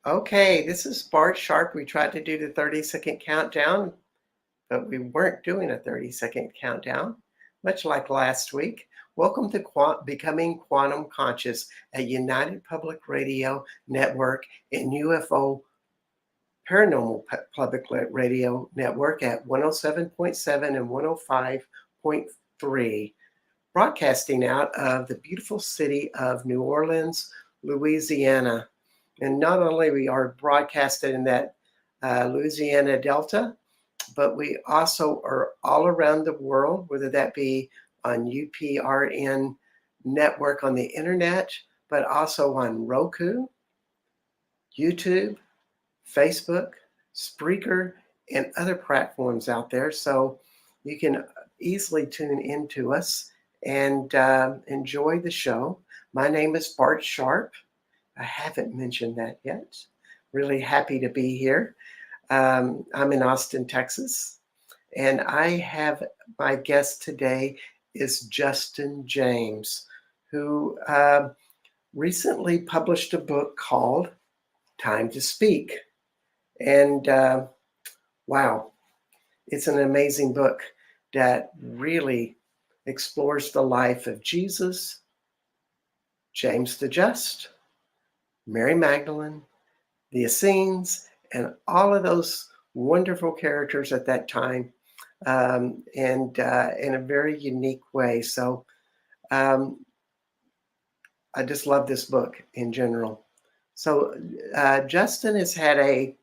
Okay, this is Bart Sharp. We tried to do the 30-second countdown, but we weren't doing a 30-second countdown, much like last week. Welcome to Becoming Quantum Conscious at United Public Radio Network and UFO Paranormal Public Radio Network at 107.7 and 105.3, broadcasting out of the beautiful city of New Orleans, Louisiana. And not only we are broadcasted in that Louisiana Delta, but we also are all around the world, whether that be on UPRN network on the internet, but also on Roku, YouTube, Facebook, Spreaker, and other platforms out there. So you can easily tune into us and enjoy the show. My name is Bart Sharp. I haven't mentioned that yet. Really happy to be here. I'm in Austin, Texas, and I have my guest today is Justin James, who recently published a book called Time to Speak. And wow, it's an amazing book that really explores the life of Jesus, James the Just, Mary Magdalene, the Essenes, and all of those wonderful characters at that time, and in a very unique way. So I just love this book in general. So Justin has had an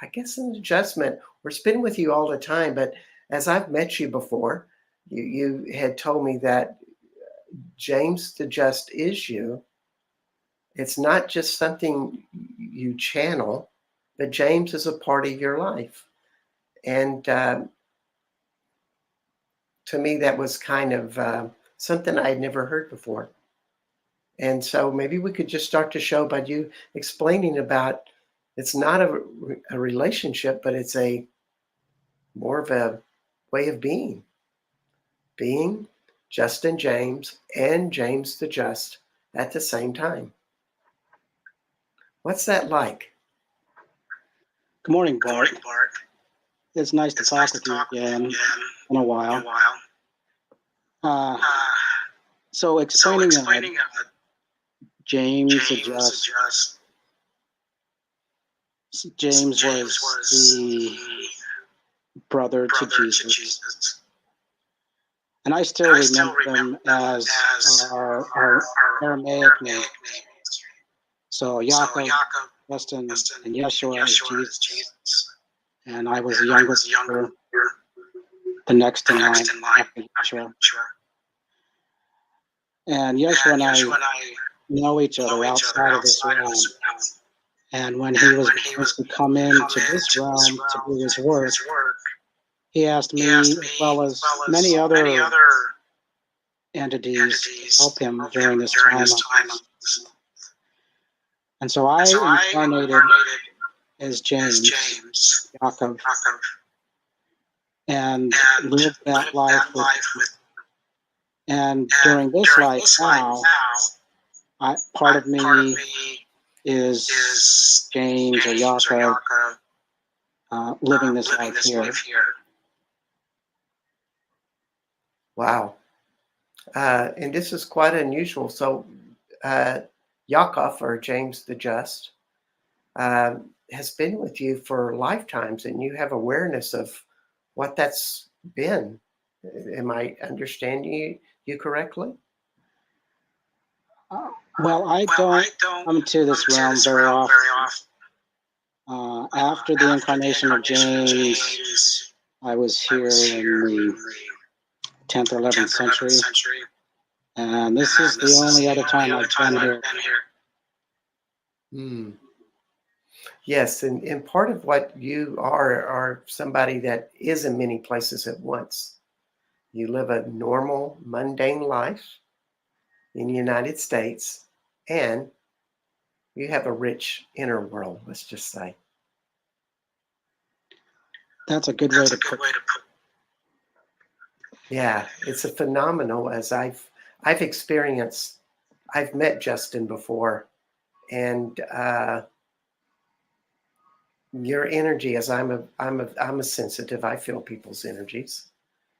adjustment. We're spending with you all the time, but as I've met you before, you had told me that James the Just is you. It's not just something you channel, but James is a part of your life. And to me, that was kind of something I had never heard before. And so maybe we could just start the show by you explaining about it's not a relationship, but it's a more of a way of being Justin James and James the Just at the same time. What's that like? Good morning, Bart. It's nice to talk with you again in a while. So explaining James the Just. James was the brother to Jesus. And I still remember them as our Aramaic names. So Yaakov, Justin, and Yeshua is Jesus. And I was the youngest brother, the next in line after Yeshua. And Yeshua and I know each other outside of this realm. And when he was supposed to come into this realm to do his work, he asked me, as well as many other entities, to help him during this time. And so I incarnated as James, Yaakov, and lived that life with. And during this life now, part of me is James or Yaakov, living this life here. Wow. And this is quite unusual. So Yaakov, or James the Just, has been with you for lifetimes, and you have awareness of what that's been. Am I understanding you correctly? Well, I don't come to this realm very often. After the incarnation of James, I was here in the 10th or 11th century. And this is the only other time I've been here. Yes, and part of what you are somebody that is in many places at once. You live a normal, mundane life in the United States, and you have a rich inner world, let's just say. That's a good way to put it. Yeah, it's a phenomenal, as I've experienced. I've met Justin before, and your energy, as I'm a sensitive, I feel people's energies.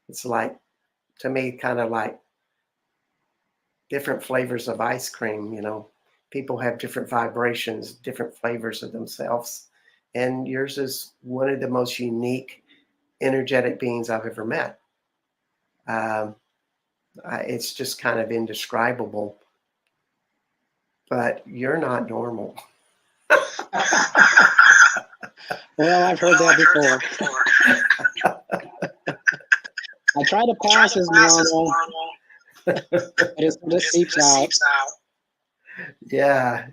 It's like, to me, kind of like different flavors of ice cream. People have different vibrations, different flavors of themselves, and yours is one of the most unique energetic beings I've ever met. um, it's just kind of indescribable, but you're not normal. Well, I've heard that before. I try to pass as normal, but it just seeps out. Yeah,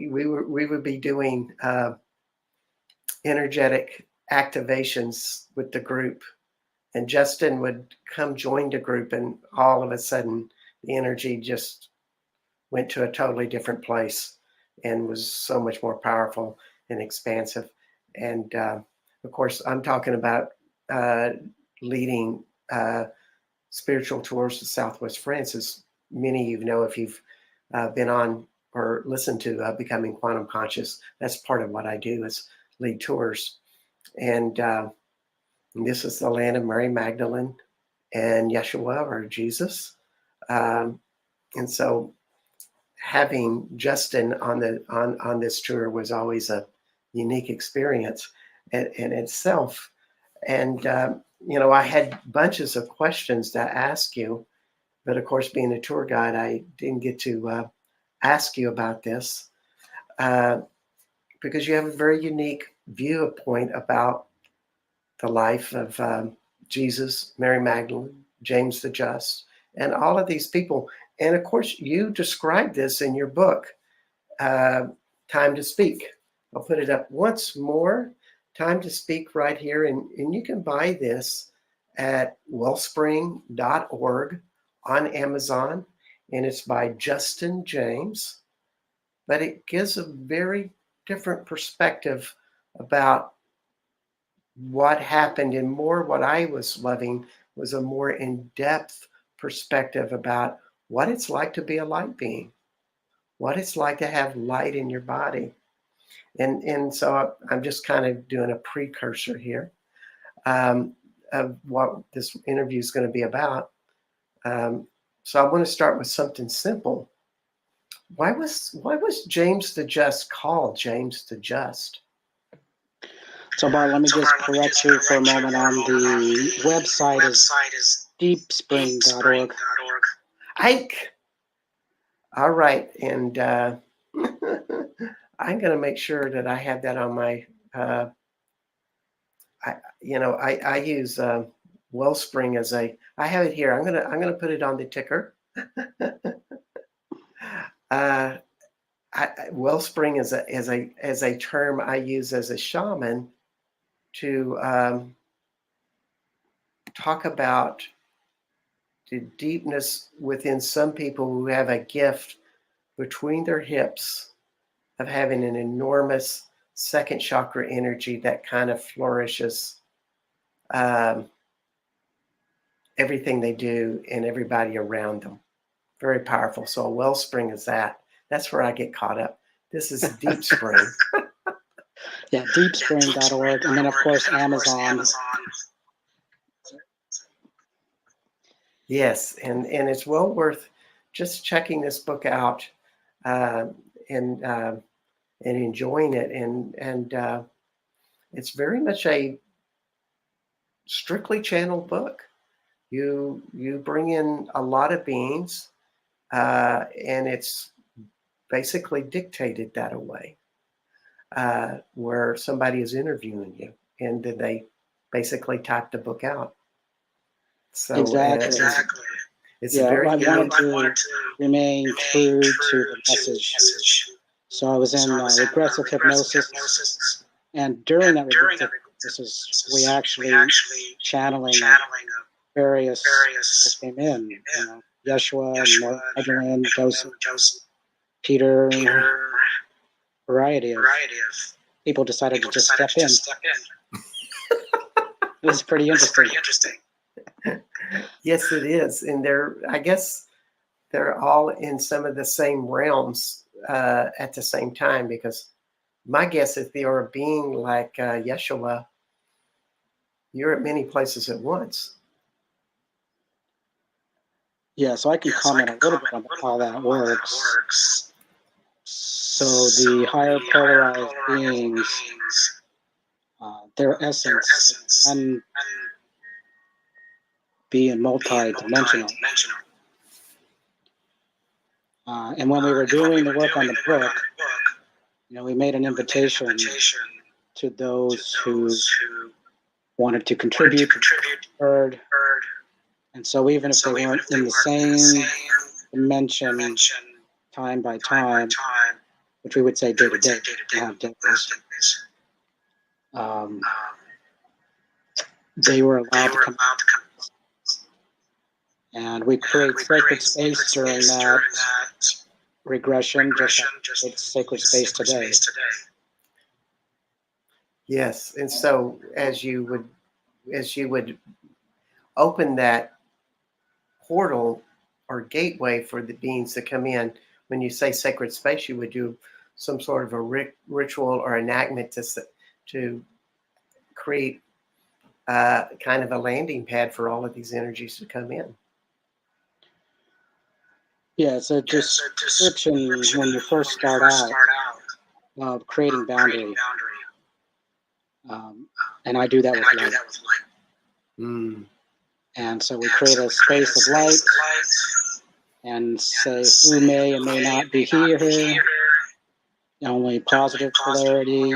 we would be doing energetic activations with the group, and Justin would come join the group, and all of a sudden the energy just went to a totally different place and was so much more powerful and expansive. And of course, I'm talking about uh, leading spiritual tours to Southwest France, as many of you know if you've been on or listened to Becoming Quantum Conscious. That's part of what I do, is lead tours. And this is the land of Mary Magdalene and Yeshua, or Jesus. Um, and so having Justin on this tour was always a unique experience in itself. And I had bunches of questions to ask you, but of course, being a tour guide, I didn't get to ask you about this uh, because you have a very unique viewpoint about the life of Jesus, Mary Magdalene, James the Just, and all of these people. And of course, you describe this in your book, uh, Time to Speak. I'll put it up once more. Time to Speak right here. And you can buy this at wellspring.org on Amazon. And it's by Justin James. But it gives a very different perspective about what happened, and more what I was loving was a more in-depth perspective about what it's like to be a light being, what it's like to have light in your body. And so I'm just kind of doing a precursor here of what this interview is going to be about. So I want to start with something simple. Why was James the Just called James the Just? So, Bart, let me just correct you for a moment. On the website is deepspring.org. All right, and I'm going to make sure that I have that on my. I use Wellspring as a. I have it here. I'm gonna put it on the ticker. Wellspring is a term I use as a shaman to talk about the deepness within some people who have a gift between their hips of having an enormous second chakra energy that kind of flourishes everything they do and everybody around them. Very powerful. So a wellspring is that. That's where I get caught up. This is Deep Spring. Yeah, deepspring.org. And then, of course, Amazon. Yes, and it's well worth just checking this book out and enjoying it. And it's very much a strictly channeled book. You bring in a lot of beings, and it's basically dictated that away, where somebody is interviewing you, and then they basically type the book out. So Exactly. it's Yeah, very I unique. wanted to remain true to the message. So I was in regressive hypnosis, and during that regressive hypnosis, we actually channeling various people came in. Yeshua, Magdalene, Joseph, Peter, variety of people decided to just step in. It was pretty interesting. Yes, it is, and I guess they're all in some of the same realms at the same time, because My guess is if you're a being like Yeshua, you're at many places at once. Yeah, so I can comment a little bit on how that works. So the higher polarized beings, their essence can be in multi-dimensional. And when we were doing the work on the book, we made an invitation to those who wanted to contribute, heard. And so even if they weren't in the same dimension, time by time, which we would say day to day, have days, they were allowed to come. And we create sacred space during that regression, just like it's sacred space today. Yes, and so as you would open that portal or gateway for the beings to come in, when you say sacred space, you would do some sort of a ritual or enactment to create kind of a landing pad for all of these energies to come in. Yeah, it's a description when you first start out of creating boundary. And I do that with light. And so we create a space of light and say who may and may not be here, only positive polarity.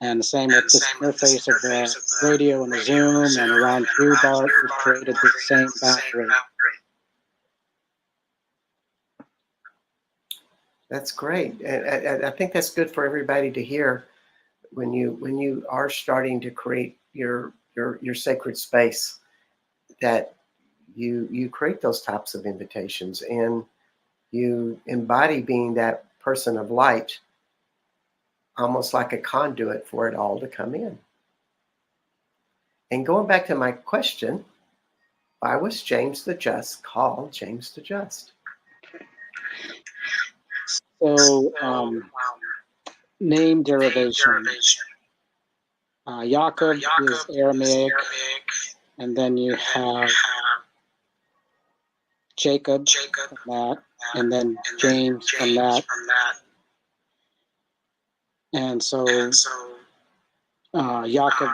And the same with the interface of the radio and the Zoom and around you, Bart, we've created the same boundary. That's great. And I think that's good for everybody to hear when you are starting to create your sacred space, that you create those types of invitations and you embody being that person of light, almost like a conduit for it all to come in. And going back to my question, why was James the Just called James the Just? So, name derivation. Jacob is Aramaic, and then you have Jacob from that, and then James from that. And so Jacob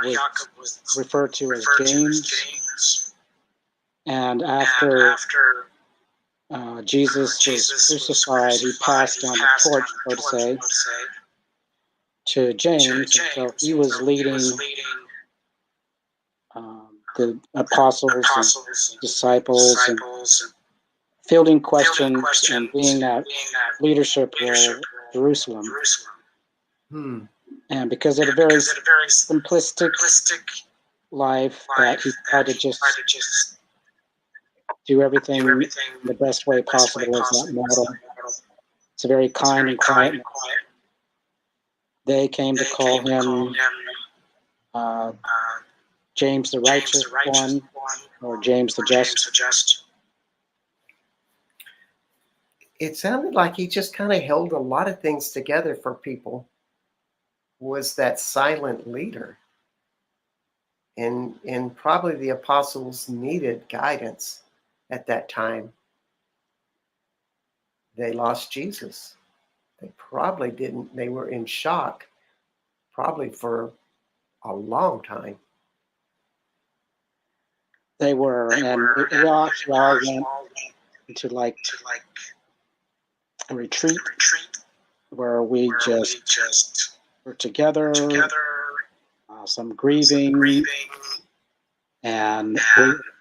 was referred to as James. And after Jesus was crucified, he passed down the torch, so to say, to James. And so he was leading the apostles and disciples and fielding questions and being that leadership role in Jerusalem. And because of a very simplistic life that he tried to just do everything the best way possible as that model. It's a very kind and quiet man. They came to call him James the Righteous One, or James the Just. It sounded like he just kind of held a lot of things together for people, was that silent leader. And probably the apostles needed guidance at that time. They lost Jesus. They probably didn't, they were in shock, probably for a long time. They were, and we all went into like a retreat where we just were together, some grieving and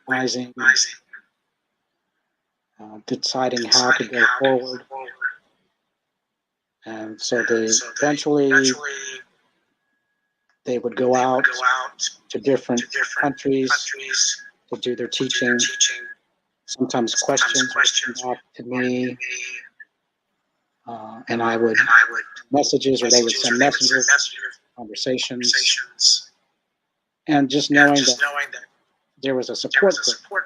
realizing, deciding how to go forward. And so eventually they would go out to different countries to do their teaching. Sometimes questions would come back to me, and I would messages, or they would send messages, conversations, and just knowing that there was a support group,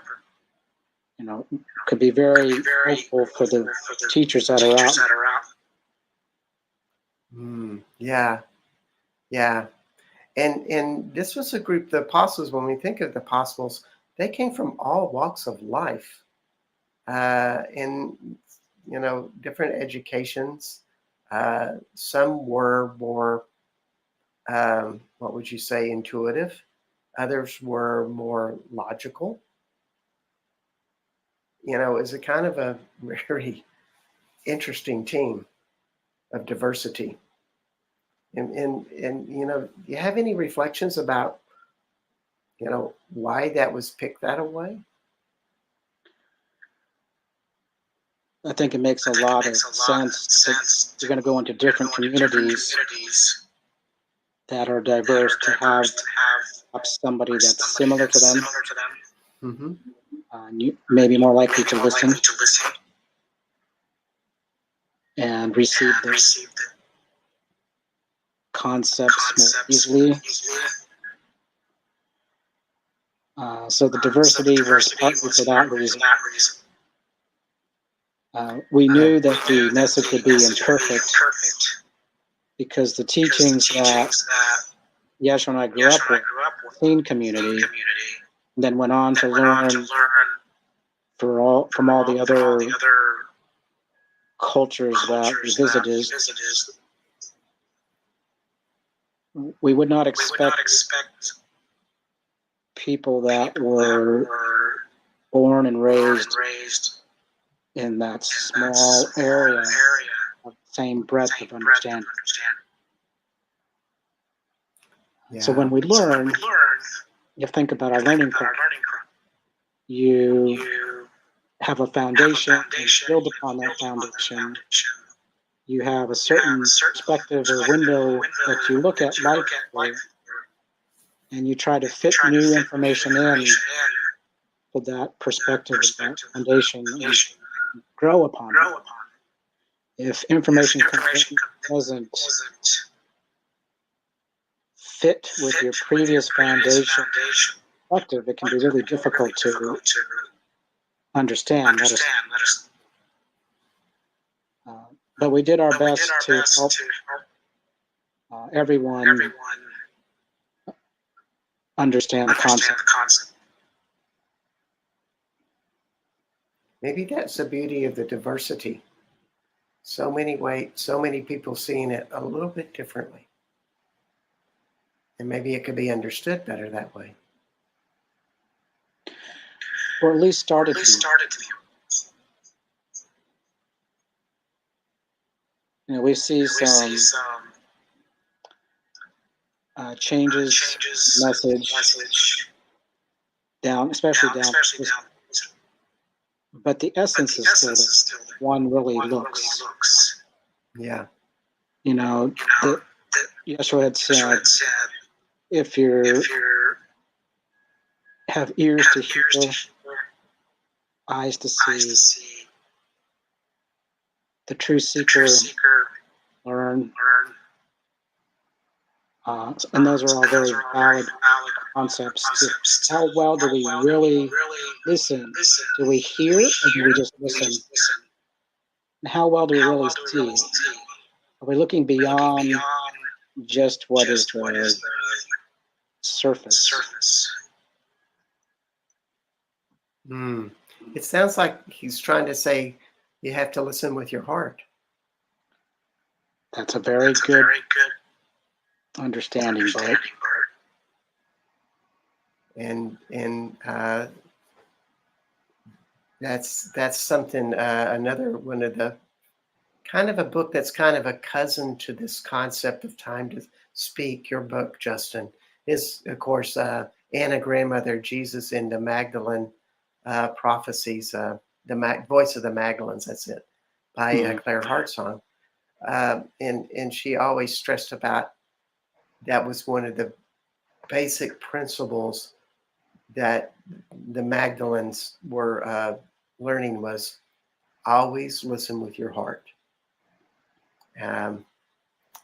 could be very helpful for the teachers that are out. Yeah, yeah. And this was a group, the apostles, when we think of the apostles, they came from all walks of life, in different educations. Some were more, what would you say, intuitive. Others were more logical. It was a kind of a very interesting team of diversity. And do you have any reflections about why that was picked that way? I think it makes a lot of sense that you're going to go into different communities that are diverse to have somebody that's similar to them, Mm-hmm. maybe more likely to listen and receive the concepts more easily. So the diversity was partly for that reason. We knew that the message would be imperfect because the teachings that Yeshua and I grew up with, clean community, and then went on to learn from all the other cultures that we visited. We would not expect people that were born and raised in that small area of the same breadth of understanding. Yeah. So when we learn, you think about our learning curve. You have a foundation and build upon that foundation. You have a certain perspective or window that you look at life through, and you try to fit new information in to that perspective of that foundation and grow upon it. If information doesn't fit with your previous foundation perspective, it can be really difficult to understand. But we did our best to help everyone understand the concept. Maybe that's the beauty of the diversity. So many people seeing it a little bit differently. And maybe it could be understood better that way. Or at least started to be. We see some changes, message down, especially down. But the essence is still one really looks. Yeah. Yeshua had said, if you have ears to hear, eyes to see, the true seeker learn. And those are all very valid concepts. How well do we really listen? Do we hear or do we just listen? And how well do we really see? Are we looking beyond just what is the surface? It sounds like he's trying to say you have to listen with your heart. That's a very good understanding, Bart. And that's something, another one of the kind of a book that's kind of a cousin to this concept of time to speak. Your book, Justin, is of course Anna Grandmother, Jesus in the Magdalene Prophecies, the Voice of the Magdalens. That's it, by Claire Hartsong. And she always stressed about that was one of the basic principles that the Magdalens were learning was always listen with your heart. And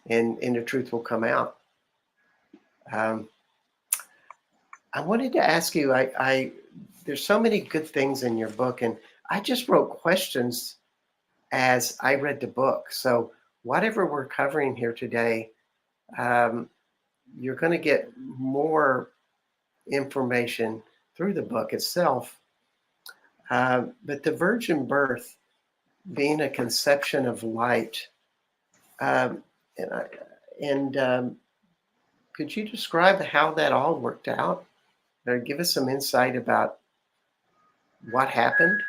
the truth will come out. I wanted to ask you, there's so many good things in your book, and I just wrote questions as I read the book. So whatever we're covering here today, you're going to get more information through the book itself. But the virgin birth being a conception of light, um, and could you describe how that all worked out? Or give us some insight about what happened?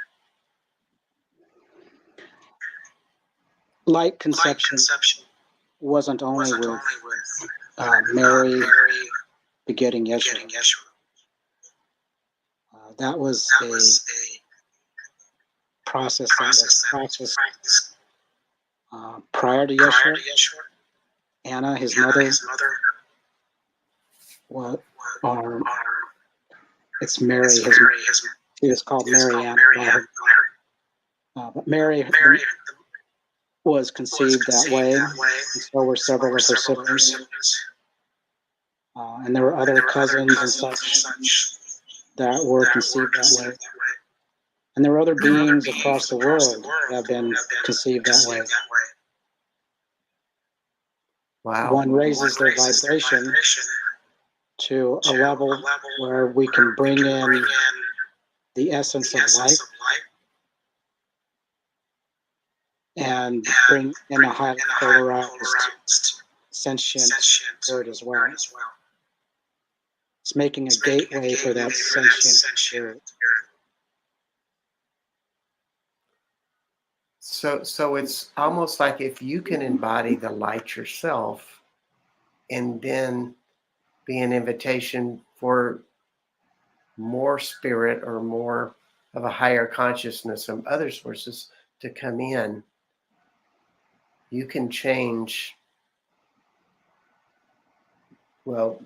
Light conception wasn't only with Mary begetting Yeshua. That was a process that was practiced prior to Yeshua. Anna, his mother, it's Mary. She is called Mary Ann. But Mary was conceived that way, and so were several of her siblings. And there were other cousins and such that were conceived that way. And there were other beings across the world that have been conceived that way. Wow. One raises their vibration to a level where we can bring in the essence of life and bring in a highly polarized sentient spirit as well. It's making a gateway for that sentient spirit. So it's almost like if you can embody the light yourself and then be an invitation for more spirit or more of a higher consciousness from other sources to come in, you can change, well,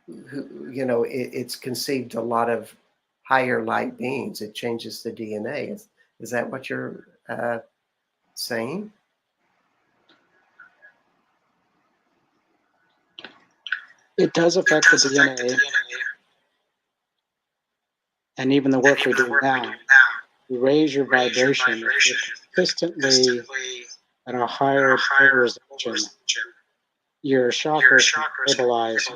it's conceived a lot of higher light beings. It changes the DNA. Is that what you're saying? It does affect the DNA. And even the work we do now, you raise your vibration. If you're consistently at a higher polarization, your chakras can stabilize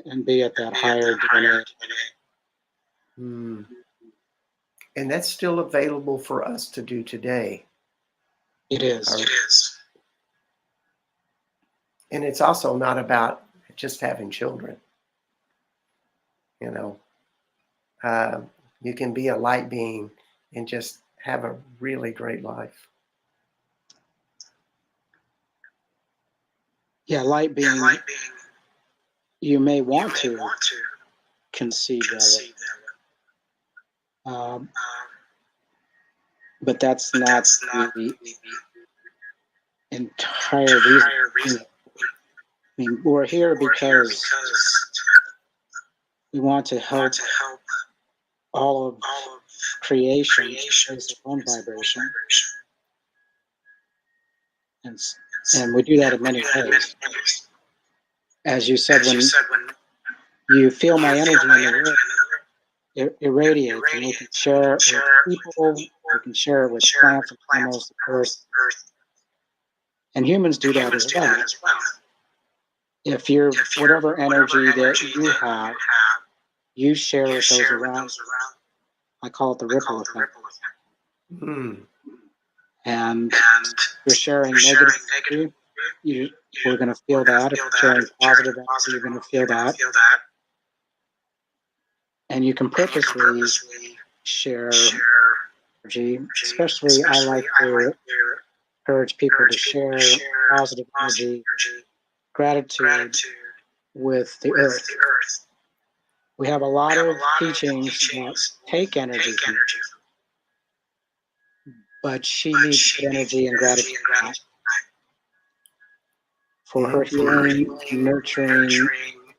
and be at that higher DNA. And that's still available for us to do today. It is. And it's also not about just having children. You can be a light being and just have a really great life. Yeah, light being, you may want to conceive that way. But that's not the entire reason. I mean, we're here because we want to help all of creation raise its own vibration. And we do that in many ways. As you said, when you feel my energy in the room, it irradiates, and we can share it with people, we can share it with plants and animals, the earth. And humans do that as well. If you're, whatever energy that you have, you share with those around. I call it the ripple effect. And if you're sharing negative energy, we're going to feel that. If you're sharing positive energy, you're going to feel that. And you can purposely share energy. Especially, I like to encourage people to share positive energy, gratitude with the earth. We have a lot of teachings that take energy from it, but she needs good energy and gratitude for her healing, nurturing,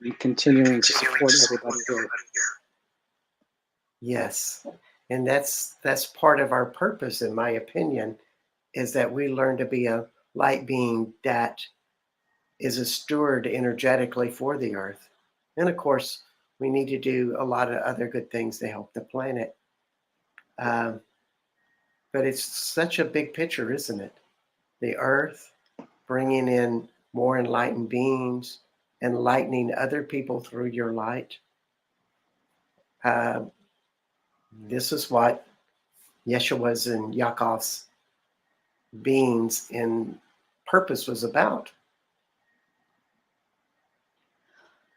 and continuing to support everybody here. Yes, and that's part of our purpose, in my opinion, is that we learn to be a light being that is a steward energetically for the earth. And of course, we need to do a lot of other good things to help the planet. But it's such a big picture, isn't it? The earth, bringing in more enlightened beings, enlightening other people through your light. This is what Yeshua's and Yaakov's beings in purpose was about.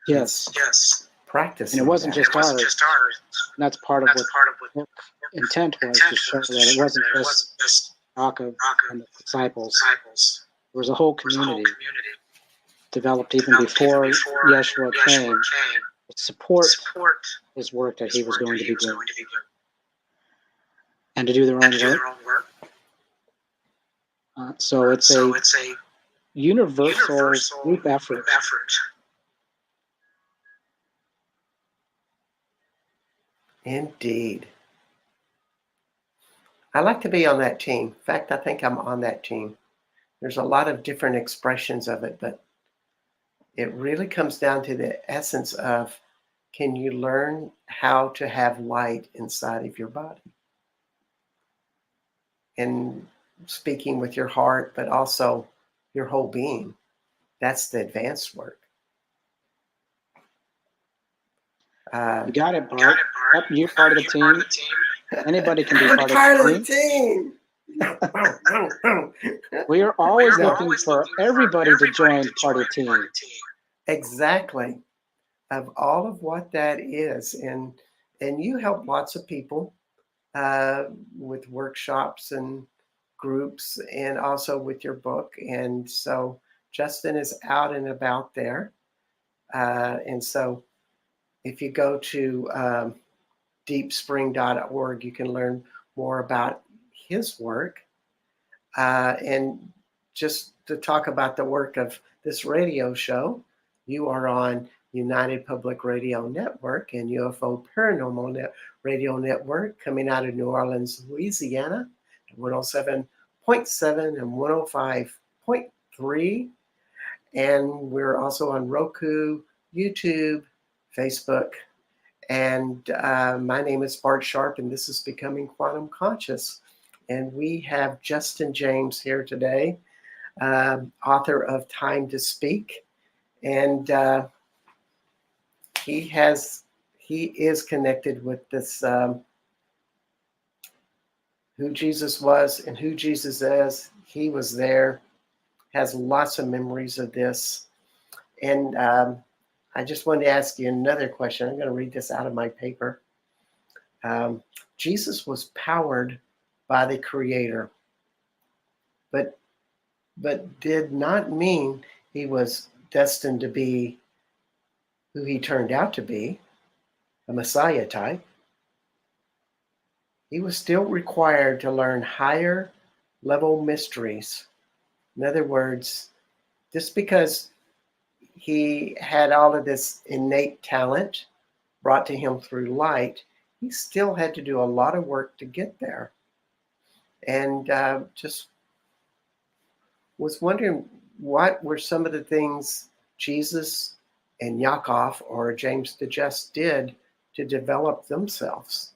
Yes. Practicing. And it wasn't just ours. And that's part of what the intent was, to show that it wasn't just Yaakov and the disciples. There was a whole community developed even before Yeshua came to support his work that he was going to be doing, and to do their own work. So it's a universal group effort. Indeed. I like to be on that team. In fact, I think I'm on that team. There's a lot of different expressions of it, but it really comes down to the essence of, can you learn how to have light inside of your body? And speaking with your heart, but also your whole being. That's the advanced work. You got it, Bart. Yep, you're part of the team. Anybody can be part of the team. We are always looking for everybody to join part of the team. Exactly. Of all of what that is. And you help lots of people with workshops and groups, and also with your book. And so Justin is out and about there. And so if you go to deepspring.org, you can learn more about his work. And just to talk about the work of this radio show, you are on United Public Radio Network and UFO Paranormal Radio Network, coming out of New Orleans, Louisiana, 107.7 and 105.3. And we're also on Roku, YouTube, Facebook. And my name is Bart Sharp, and this is Becoming Quantum Conscious. And we have Justin James here today, author of Time to Speak. And he is connected with this, who Jesus was and who Jesus is. He was there, has lots of memories of this. And I just wanted to ask you another question. I'm going to read this out of my paper. Jesus was powered by the Creator, but did not mean he was destined to be who he turned out to be, a Messiah type. He was still required to learn higher level mysteries. In other words, just because he had all of this innate talent brought to him through light, he still had to do a lot of work to get there. And just was wondering, what were some of the things Jesus and Yaakov or James the Just did to develop themselves?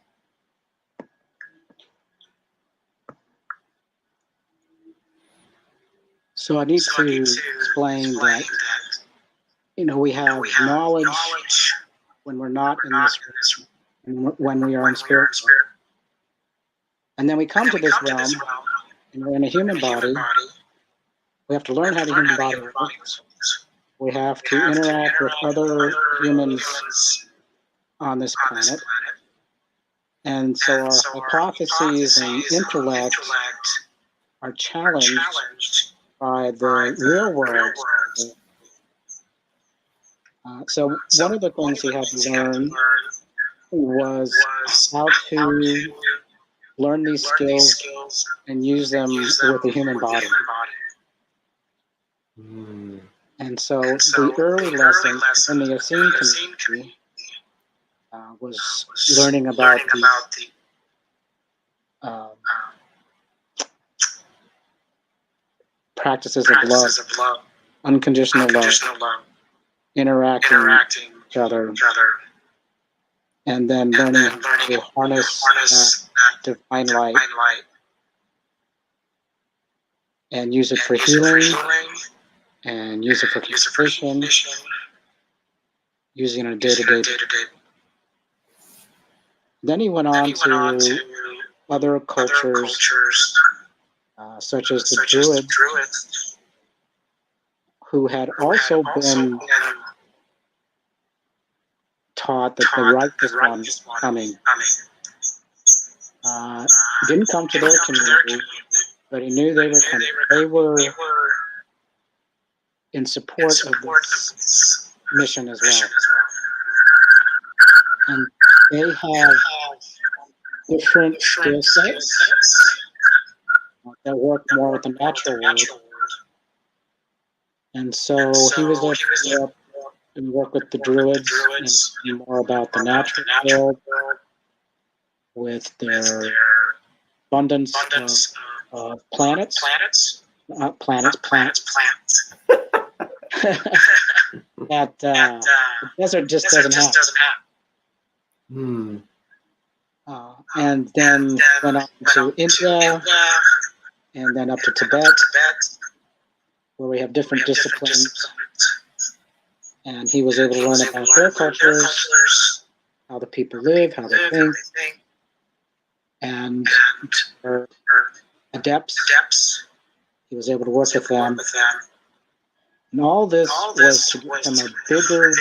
So I need to explain that, we have knowledge when we're not in this realm, when we are in spirit. And then we come to this realm, and we're in a human body. We have to learn how the human body works. We have to interact with other humans on this planet. And so our hypotheses and intellect are challenged by the real world. So one of the things he had to learn was how to learn these skills and use them with the human body. And so the early lesson in the Essene community was learning about the practices of love, unconditional love, interacting with each other, and then learning how to harness that divine light and use it for healing, and use it for communication, using it on a day-to-day. Then he went on to other cultures, such as the Druids, who had also been taught that the righteous one coming didn't come to their community, but he knew they were coming. They were in support of this mission as well. And they have different skill sets that work more with the natural world. And so he was able to go up and work with the Druids and more about the natural world, with their abundance of planets. That the desert just doesn't have. And then went on to India, and then up to Tibet, where we have different disciplines. And he was able to learn about their cultures, how the people live, how they think, and for adepts, he was able to work with them. And all this was to give them a bigger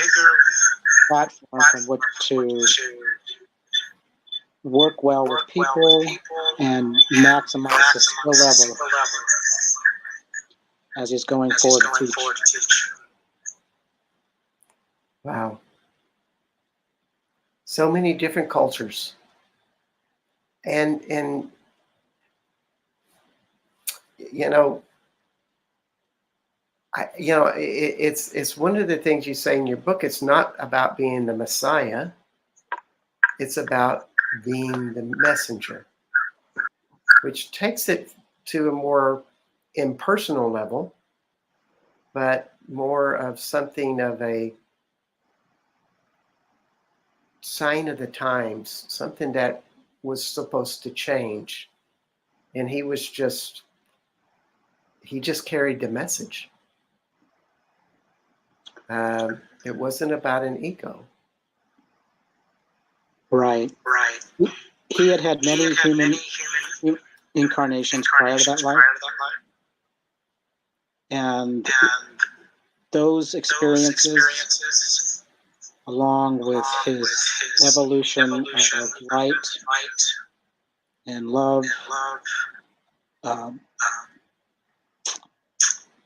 platform from which to work well with people and maximize the skill level as he's going forward to teach. Wow. So many different cultures. And you know, it's one of the things you say in your book. It's not about being the Messiah. It's about being the messenger, which takes it to a more impersonal level, but more of something of a sign of the times, something that was supposed to change. And he just carried the message. It wasn't about an ego. Right. He had many human incarnations prior to that life. And those experiences, along with his evolution of light and love,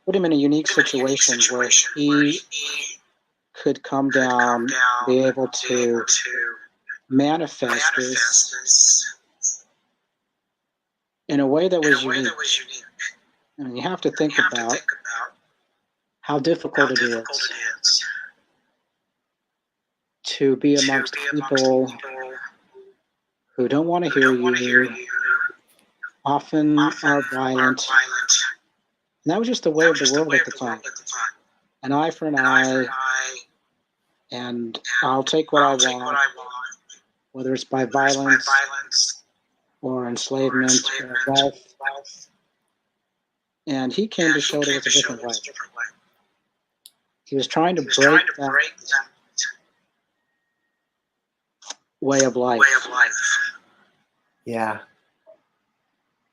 put him in a unique situation where he could come down, be able to manifest this in a way that was unique. And you have to think about how difficult it is to be amongst people who don't want to hear you, often are violent. And that was just the way of the world at the time. An eye for an eye, and I'll take what I want, whether it's by violence or enslavement or wealth. And he came to show there was a different way. He was trying to break that way of life. Yeah.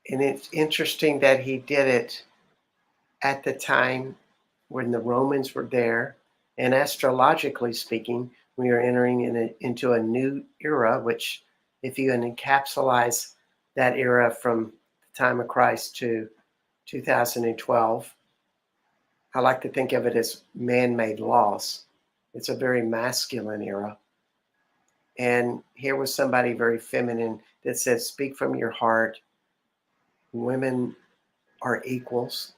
And it's interesting that he did it at the time when the Romans were there. And astrologically speaking, we are entering into a new era, which, if you encapsulate that era from the time of Christ to 2012, I like to think of it as man-made laws. It's a very masculine era. And here was somebody very feminine that said, speak from your heart. Women are equals.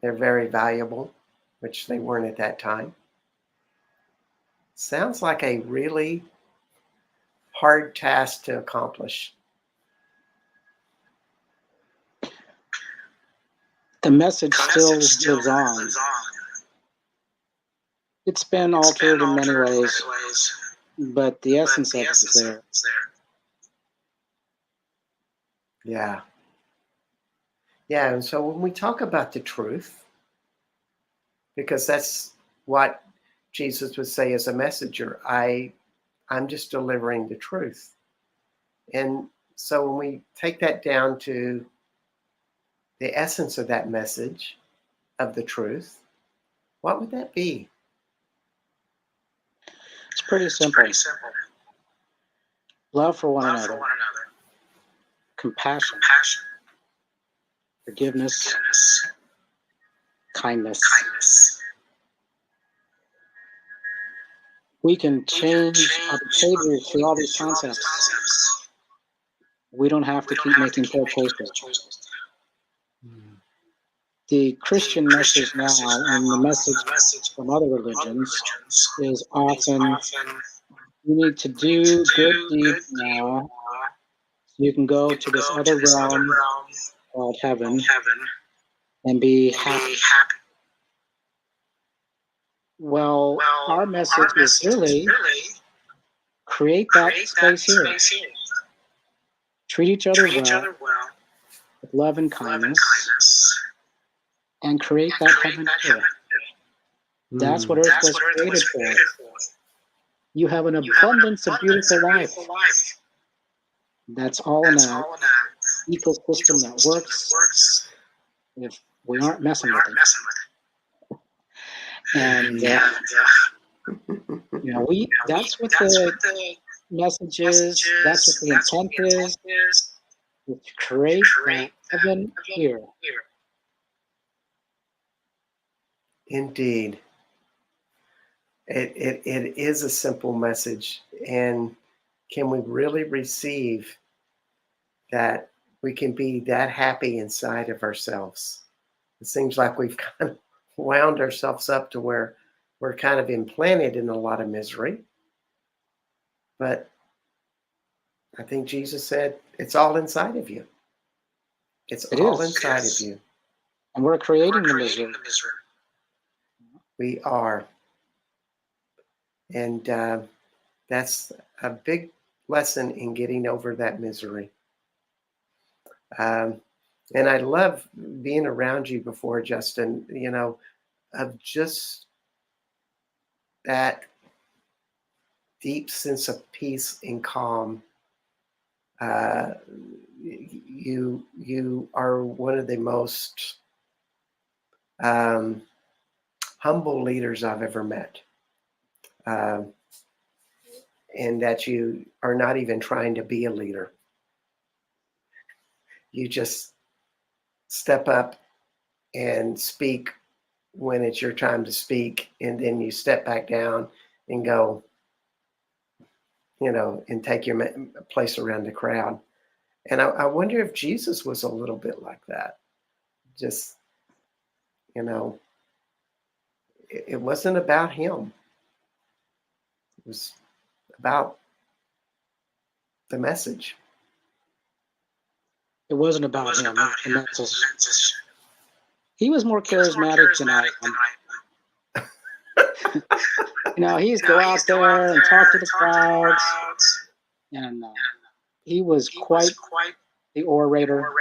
They're very valuable, which they weren't at that time. Sounds like a really hard task to accomplish. The message still lives on. It's been altered in many ways, but the essence of it is there. Yeah. Yeah, and so when we talk about the truth, because that's what Jesus would say as a messenger, I'm just delivering the truth. And so when we take that down to the essence of that message of the truth, what would that be? It's pretty simple. Love for one another, compassion, forgiveness, kindness. We can change our behavior through all these concepts. We don't have to keep making poor choices. The Christian message now and the message from other religions is often you need to do good deeds now so you can go to this other realm called heaven and be happy. Well, our message is really create that space here. Treat each other well with love and kindness and create that heaven here. That's what Earth was created for. You have an abundance of beautiful life. That's all in an ecosystem that works if we aren't messing with it. And that's what the message is. That's what the intent is to create that heaven here. Indeed. It is a simple message. And can we really receive that we can be that happy inside of ourselves? It seems like we've kind of wound ourselves up to where we're kind of implanted in a lot of misery. But I think Jesus said it's all inside of you. It's all inside of you. And we're creating the misery. We are. And that's a big lesson in getting over that misery. And I love being around you before, Justin, of just that deep sense of peace and calm. You are one of the most humble leaders I've ever met. And that you are not even trying to be a leader. You just step up and speak when it's your time to speak, and then you step back down and go, and take your place around the crowd. And I wonder if Jesus was a little bit like that. Just, it wasn't about him. It was about the message. It wasn't about him. He was more charismatic than I am. He'd go out there and talk to the crowds. And he was quite the orator.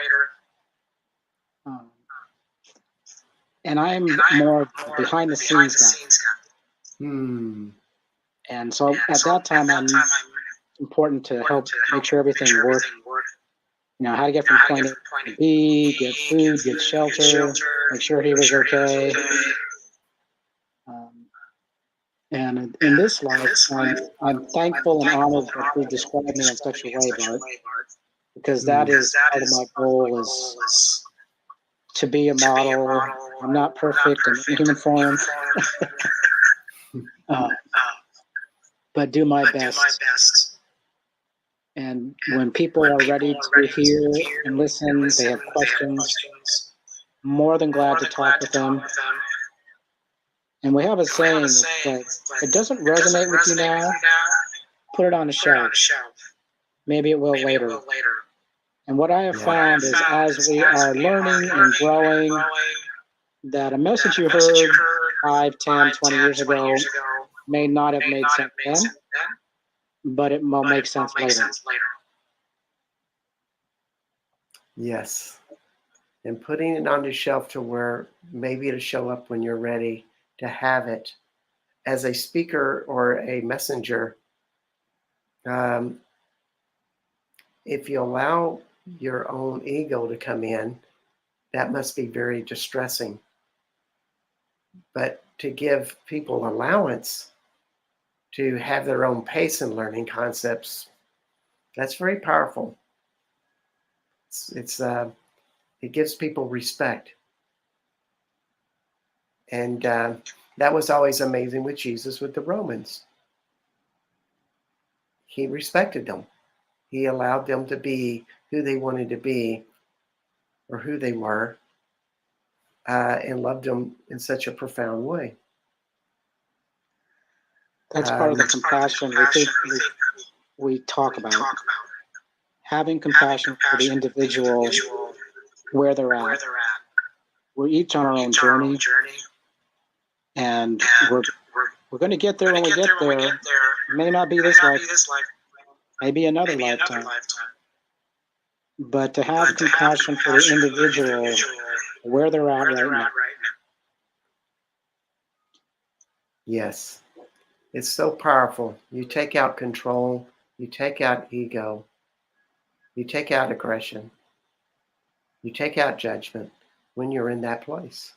And I'm more behind the scenes guy. And so at that time, I'm important to help make sure everything worked. How to get from point A to B, get food, get shelter, make sure he was okay. And in this life, I'm thankful and honored that you described me in such a way, Bart, because that is part of my goal is to be a model. I'm not perfect in human form, but do my best. And when people are ready to hear and listen, they have questions, more than glad to talk with them. And we have a saying, it's like, if it doesn't resonate with you now, put it on a shelf. Maybe it will later. And what I have found is as we are learning and growing, that a message you heard 5, 10, 20 years ago may not have made sense then, but it will make sense later. Yes. and putting it on the shelf to where maybe it'll show up when you're ready to have it. As a speaker or a messenger, um, if you allow your own ego to come in, that must be very distressing. But to give people allowance to have their own pace in learning concepts, that's very powerful. It gives people respect, and that was always amazing with Jesus with the Romans. He respected them. He allowed them to be who they wanted to be or who they were, and loved them in such a profound way. That's part of the compassion we talk about. Having compassion for the individual where they're at. We're each on our own journey, and we're going to get there when we get there. It may not be this life, maybe another lifetime. But to have compassion for the individual where they're at right now. Yes, it's so powerful. You take out control, you take out ego, you take out aggression, you take out judgment when you're in that place,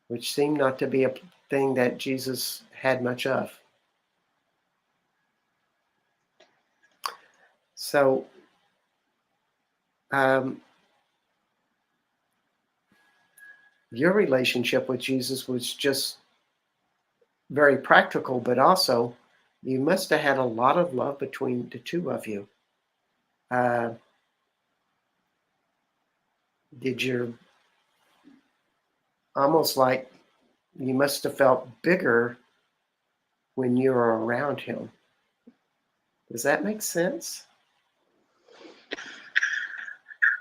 which seemed not to be a thing that Jesus had much of. So, your relationship with Jesus was just very practical, but also you must have had a lot of love between the two of you. Did you almost like you must have felt bigger when you were around him? Does that make sense?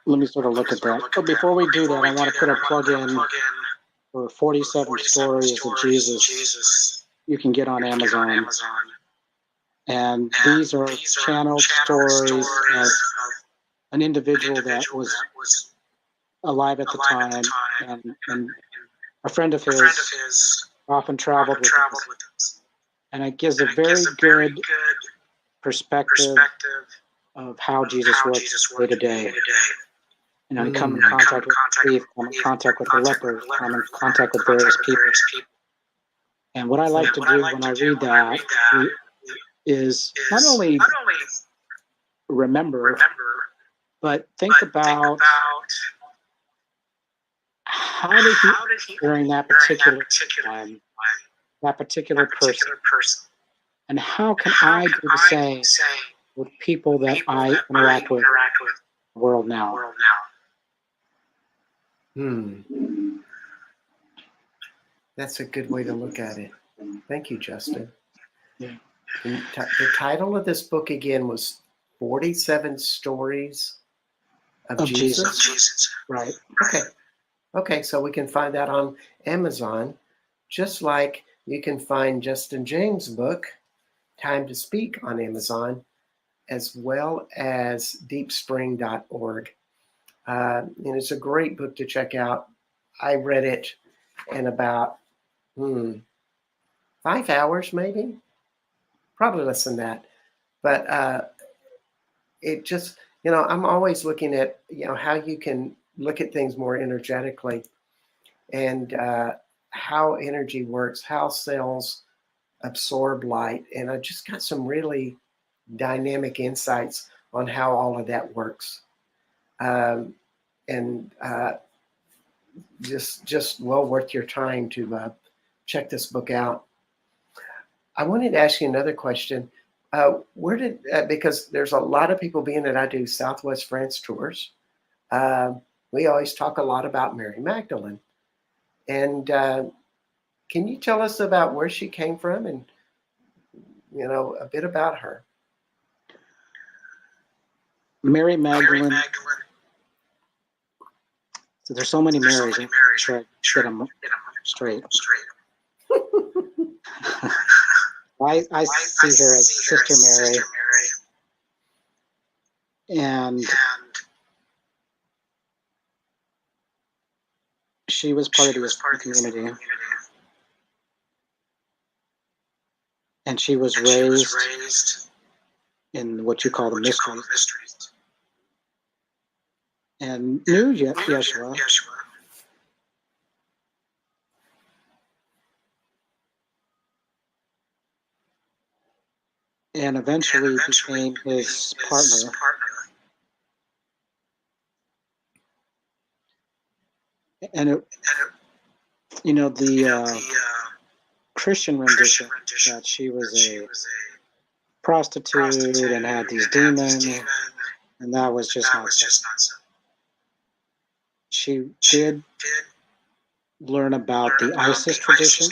Let me sort of look at that. But before we do that, I want to put a plug in for 47 Stories of Jesus. You can get on Amazon. And these are channeled stories of an individual that was alive at the time, and a friend of his often traveled with us. And it gives a very good perspective of how Jesus works day to day. You know, you come in contact with the thief, come in contact with the leper, come in contact with various people. And what I like to do when I read that is not only remember, but think about how did he, during that particular time, that particular person, and how can I do the same with people that I interact with in the world now? That's a good way to look at it. Thank you, Justin. Yeah. The title of this book again was 47 Stories of Jesus. Right. Okay, so we can find that on Amazon, just like you can find Justin James' book, Time to Speak, on Amazon, as well as deepspring.org. And it's a great book to check out. I read it in about 5 hours, maybe, probably less than that. But it just, I'm always looking at, how you can look at things more energetically, and how energy works, how cells absorb light. And I just got some really dynamic insights on how all of that works. And just well worth your time to check this book out. I wanted to ask you another question. Because there's a lot of people, being that I do Southwest France tours, we always talk a lot about Mary Magdalene. And can you tell us about where she came from and, a bit about her? Mary Magdalene. So there's so many Marys. Try to get them straight. I see her as Sister Mary. And she was part of the Hispanic community, and she was raised in what you call the mysteries, and knew Yeshua. And eventually became his partner. And the Christian rendition that she was a prostitute and had these demons, and that was just not so. She did learn about the Isis tradition,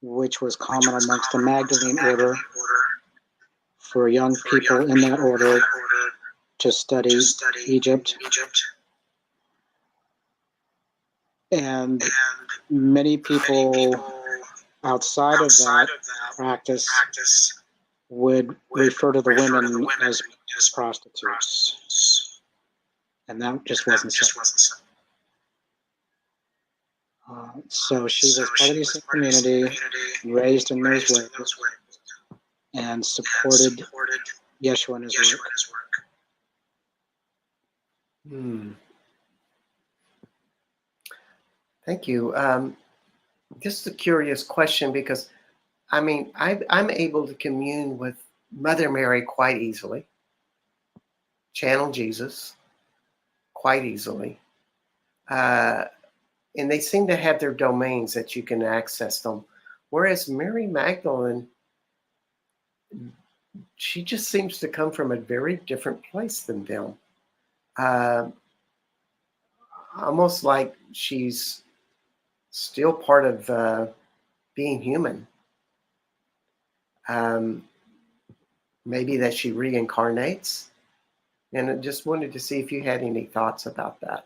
which was common amongst the Magdalene order for young people in that order to study Egypt. And many people outside of that practice would refer to the women as prostitutes. And that just wasn't so. So she was part of the community, raised in those ways, and supported Yeshua in his work. Thank you. Just a curious question, because I mean, I'm able to commune with Mother Mary quite easily, channel Jesus quite easily. And they seem to have their domains that you can access them. Whereas Mary Magdalene, she just seems to come from a very different place than them. Almost like she's still part of being human. Maybe that she reincarnates. And I just wanted to see if you had any thoughts about that.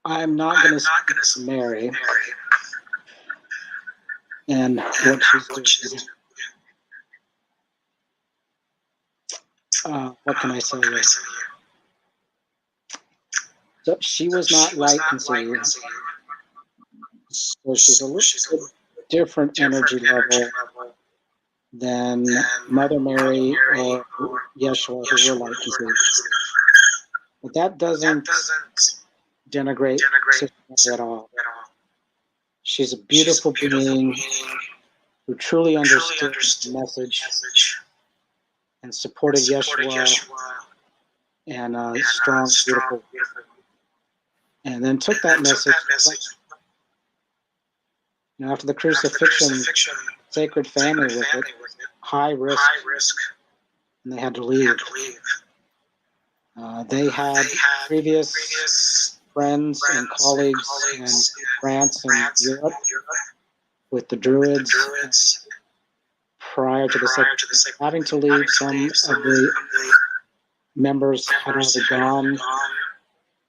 I'm not going to speak to Mary and what she's doing. What can I say? So she was not light conceived. So she's a little different energy level than Mother Mary or Yeshua, who were light conceived. But that doesn't denigrate Sister at all. She's a beautiful being who truly understood the message and supported Yeshua and strong, beautiful, and then took that message. After the crucifixion, sacred family was at high risk, and they had to leave. They had previous friends and colleagues in France and Europe with the Druids prior to the second. Having to leave, some of the members had already gone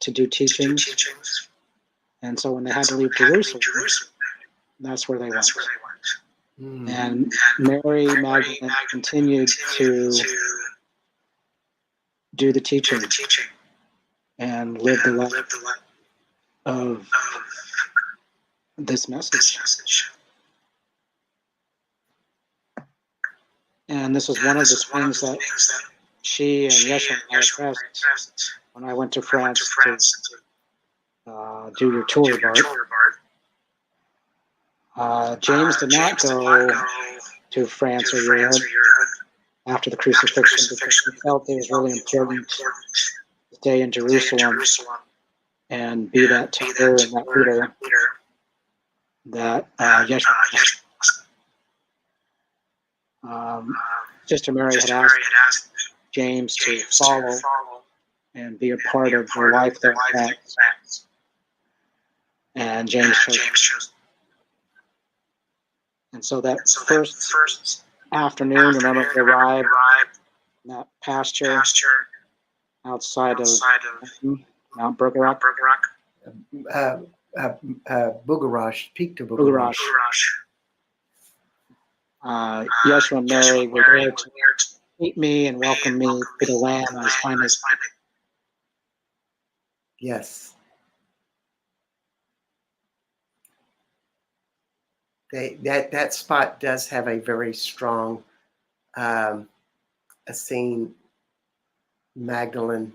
to do teachings. And so when they had to leave Jerusalem, that's where they went. And Mary Magdalene continued to do the teaching and live the life of this message. And this was one of the things that she and Yeshua and I addressed when I went to France to do your tour, Bart. James did not go to France or Europe after the crucifixion because he felt it was really important to stay in Jerusalem and be that teacher and that leader that Yeshua. Sister Mary had asked James to follow and be a part of her life there in France. And James chose. And so that first afternoon, remember, they arrived in that pasture outside of Mount Bugarash. Bugarash, Peak to Bugarash. Yeshua and Mary were there to meet me and welcome me to the land I was finally. Yes. That spot does have a very strong um, a scene, Magdalene,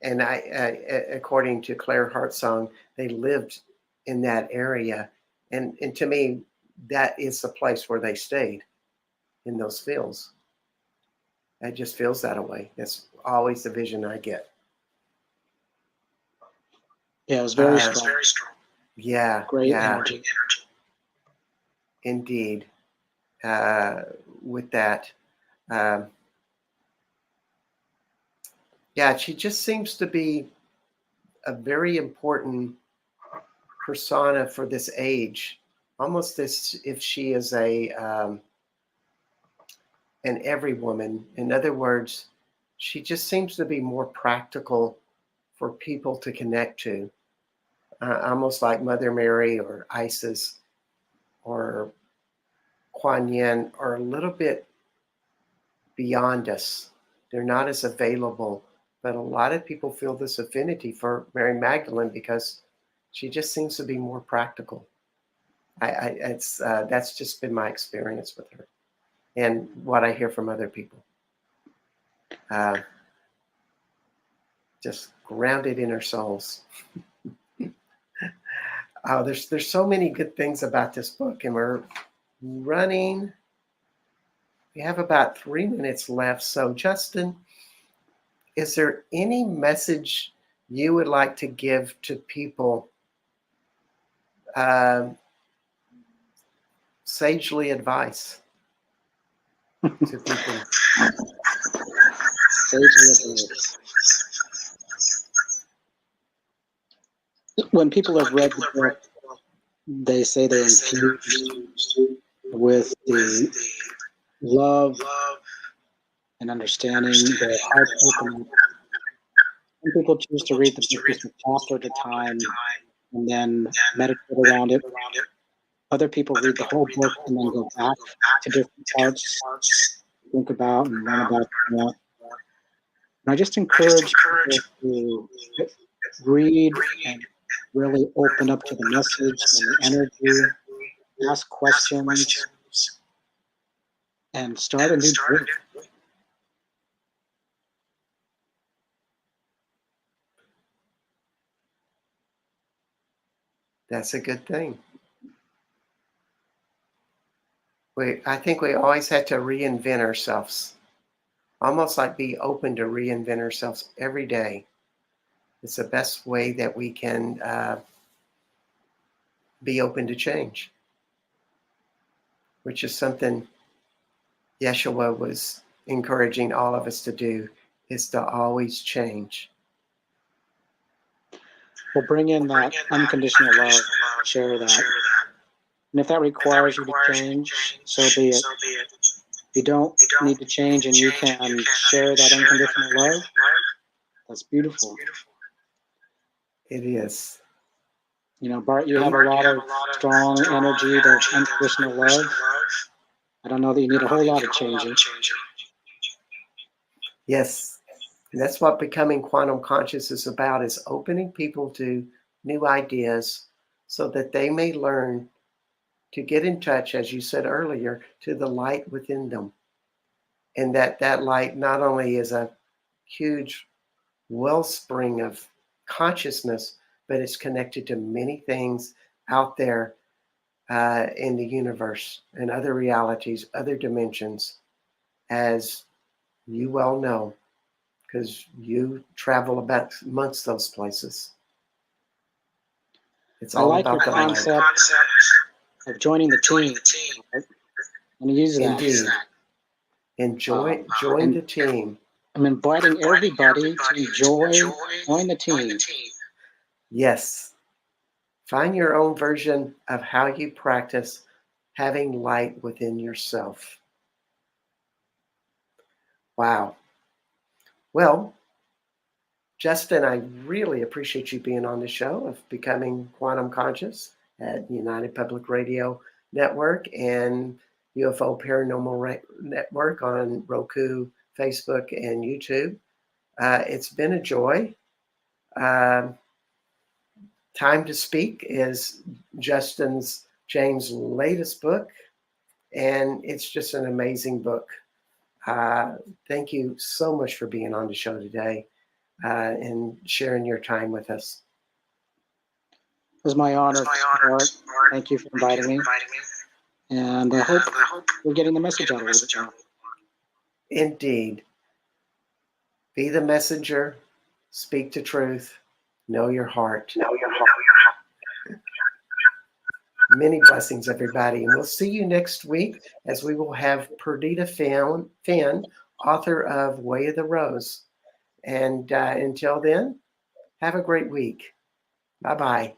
and according to Claire Hartsong, they lived in that area, and to me, that is the place where they stayed in those fields. It just feels that way. That's always the vision I get. Yeah, it was very strong. Yeah, Great yeah, energy. indeed. With that, um, yeah, she just seems to be a very important persona for this age, almost as if she is a an every woman. In other words, she just seems to be more practical for people to connect to, almost like Mother Mary or Isis or Kuan Yin, are a little bit beyond us. They're not as available, but a lot of people feel this affinity for Mary Magdalene because she just seems to be more practical. It's that's just been my experience with her, and what I hear from other people. Uh, just grounded in our souls. There's so many good things about this book, and we're running. We have about 3 minutes left. So, Justin, is there any message you would like to give to people? Sagely advice to people. Sagely advice. When people have read the book, they say they're infused with the love and understanding, their hearts open up. Some people choose to read the book just a chapter at a time and then meditate around it. Other people read the whole book and then go back to different parts, think about and learn about more. And I just encourage people to read and really open up to the message and the energy, ask questions, and start a new book. That's a good thing. I think we always have to reinvent ourselves, almost like be open to reinvent ourselves every day. It's the best way that we can be open to change, which is something Yeshua was encouraging all of us to do, is to always change. We'll bring in that unconditional love, share that. And if that requires you to change, so be it. If you don't need to change and you can share that unconditional love, that's beautiful. It is. You know, Bart, you have a lot of strong energy, there's unconditional love. I don't know that you need a whole lot of changing. Yes. And that's what becoming quantum conscious is about, is opening people to new ideas so that they may learn to get in touch, as you said earlier, to the light within them. And that light not only is a huge wellspring of consciousness, but it's connected to many things out there in the universe and other realities, other dimensions, as you well know, because you travel about amongst those places. It's all I like about your the concept light. of joining the team. Right? I'm going to use that. Indeed. And join the team. I'm inviting everybody to join the team. Yes. Find your own version of how you practice having light within yourself. Wow. Well, Justin, I really appreciate you being on the show of Becoming Quantum Conscious at United Public Radio Network and UFO Paranormal Network on Roku, Facebook, and YouTube. It's been a joy. Time to Speak is Justin's James' latest book, and it's just an amazing book. Thank you so much for being on the show today and sharing your time with us. It was my honor, Bart. Thank you for inviting me. And I hope we're getting the message out a little bit more. Indeed. Be the messenger, speak the truth, know your heart. Many blessings, everybody. And we'll see you next week as we will have Perdita Finn, author of Way of the Rose. And until then, have a great week. Bye-bye.